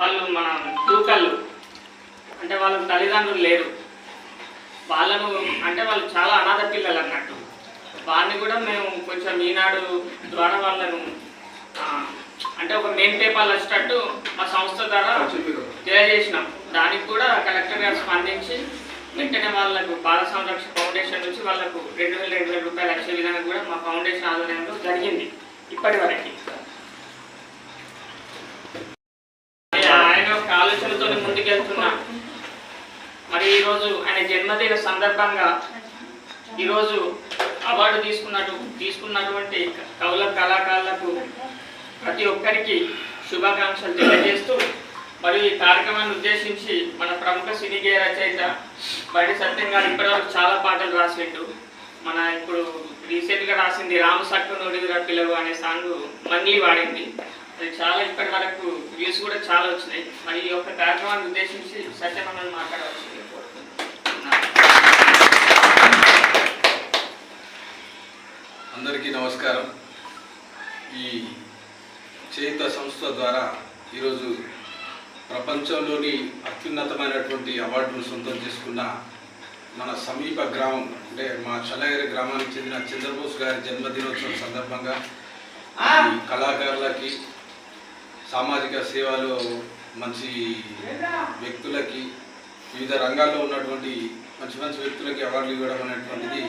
వాళ్ళు మన తూకళ్ళు అంటే వాళ్ళకి తల్లిదండ్రులు లేరు, వాళ్ళను అంటే వాళ్ళు చాలా అనాథ పిల్లలు అన్నట్టు. వారిని కూడా మేము కొంచెం ఈనాడు ద్వారా వాళ్ళను అంటే ఒక మెయిన్ పేపర్లు వచ్చేటట్టు మా సంస్థ ద్వారా తెలియజేసినాం. దానికి కూడా కలెక్టర్ గారు స్పందించి వెంటనే వాళ్ళకు బాల సంరక్షణ ఫౌండేషన్ నుంచి వాళ్ళకు 2,000 రూపాయలు వచ్చే విధంగా కూడా మా ఫౌండేషన్ ఆధ్వర్యంలో జరిగింది ఇప్పటి వరకు. ఆయన ఒక ఆలోచనతో ముందుకెళ్తున్నా. మరి ఈరోజు ఆయన జన్మదిన సందర్భంగా ఈరోజు అవార్డు తీసుకున్నటువంటి కవుల కళాకారులకు ప్రతి ఒక్కరికి శుభాకాంక్షలు తెలియజేస్తూ, మరియు ఈ కార్యక్రమాన్ని ఉద్దేశించి మన ప్రముఖ సినీ గేయ రచయిత బండి సత్యం గారు ఇప్పటివరకు చాలా పాటలు రాసిండు. మన ఇప్పుడు రీసెంట్గా రాసింది రాము సట్టు నోడిదిరా పిల్లలు అనే సాంగ్ మంగ్లీ వాడింది. అది చాలా ఇప్పటి వరకు వ్యూస్ కూడా చాలా వచ్చినాయి. మరి ఈ యొక్క కార్యక్రమాన్ని ఉద్దేశించి సత్యమన్నని మాట్లాడవచ్చు. అందరికీ నమస్కారం. ఈ చేయుత సంస్థ ద్వారా ఈరోజు ప్రపంచంలోని అత్యున్నతమైనటువంటి అవార్డును సొంతం చేసుకున్న మన సమీప గ్రామం అంటే మా చల్లగిరి గ్రామానికి చెందిన చంద్రబోస్ గారి జన్మదినోత్సవం సందర్భంగా ఈ కళాకారులకి, సామాజిక సేవలో మంచి వ్యక్తులకి, వివిధ రంగాల్లో ఉన్నటువంటి మంచి మంచి వ్యక్తులకి అవార్డులు ఇవ్వడం అనేటువంటిది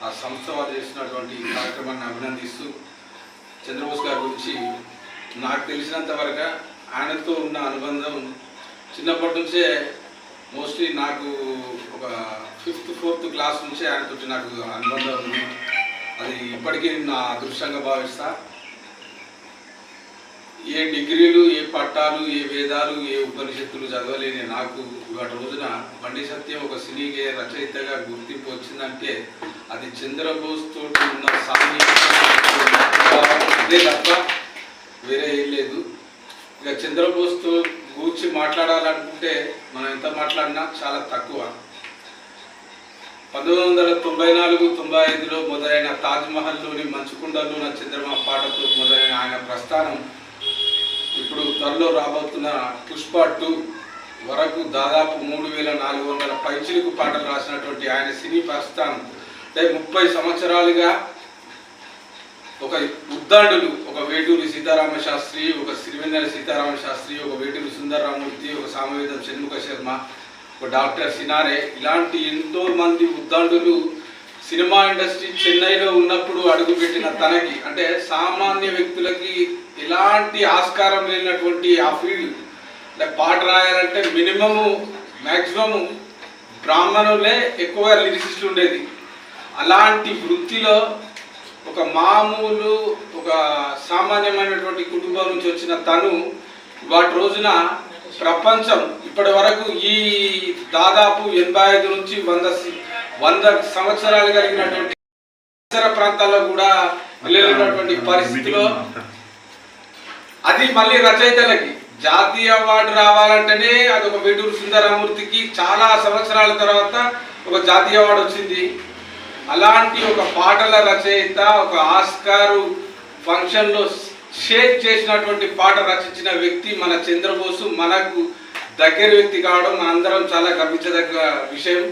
ఆ సంస్థ వారు చేసినటువంటి కార్యక్రమాన్ని అభినందిస్తూ, చంద్రబోస్ గారి గురించి నాకు తెలిసినంత వరకు ఆయనతో ఉన్న అనుబంధం చిన్నప్పటి నుంచే, మోస్ట్లీ నాకు ఒక 5th 4th క్లాస్ నుంచే ఆయనతో నాకు అనుబంధం ఉంది. అది ఇప్పటికీ నా అదృష్టంగా భావిస్తా. ఏ డిగ్రీలు, ఏ పట్టాలు, ఏ వేదాలు, ఏ ఉపనిషత్తులు చదవలేని నాకు ఇవాటి రోజున బండి సత్యం ఒక సినీ గేయ రచయితగా గుర్తింపు వచ్చిందంటే అది చంద్రబోస్ తోటి ఉన్న అదే తప్ప వేరే ఏం లేదు. ఇక చంద్రబోస్తో గూర్చి మాట్లాడాలనుకుంటే మనం ఎంత మాట్లాడినా చాలా తక్కువ. 1994-95లో మొదలైన తాజ్మహల్లోని మంచుకుండలో నా చంద్రమా పాటతో మొదలైన ఆయన ప్రస్థానం ఇప్పుడు త్వరలో రాబోతున్న పుష్ప 2 వరకు దాదాపు 3,400 పైచిలుకు పాటలు రాసినటువంటి ఆయన సినీ ప్రస్థానం అంటే 30 సంవత్సరాలుగా ఒక ఉద్దండులు, ఒక వేటూరి సీతారామ శాస్త్రి, ఒక సిరివెన్నెల సీతారామ శాస్త్రి, ఒక వేటూరి సుందరరామూర్తి, ఒక సామవేదం షణ్ముఖ శర్మ, ఒక డాక్టర్ సినారే, ఇలాంటి ఎంతో మంది ఉద్దండులు సినిమా ఇండస్ట్రీ చెన్నైలో ఉన్నప్పుడు అడుగుపెట్టిన తనకి అంటే సామాన్య వ్యక్తులకి ఎలాంటి ఆస్కారం లేనటువంటి ఆ ఫీల్డ్ అంటే పాట రాయాలంటే మ్యాక్సిమము బ్రాహ్మణులే ఎక్కువ లిరిసిస్టులు ఉండేది. అలాంటి వృత్తిలో ఒక మామూలు ఒక సామాన్యమైనటువంటి కుటుంబం నుంచి వచ్చిన తను వాటి రోజున ప్రపంచం ఇప్పటి వరకు ఈ దాదాపు 85 నుంచి 100 సంవత్సరాలు కలిగినటువంటి ఇతర ప్రాంతాల్లో కూడా వెళ్ళినటువంటి పరిస్థితిలో అది మళ్ళీ రచయితలకి జాతీయ అవార్డు రావాలంటేనే అది ఒక వేటూరు సుందరరామూర్తికి చాలా సంవత్సరాల తర్వాత ఒక జాతీయ అవార్డు వచ్చింది. అలాంటి ఒక పాటల రచయిత ఒక ఆస్కారు ఫంక్షన్లో షేక్ చేసినటువంటి పాట రచించిన వ్యక్తి మన చంద్రబోసు మనకు దగ్గర వ్యక్తి కావడం మనందరం చాలా గర్వించదగ్గ విషయం.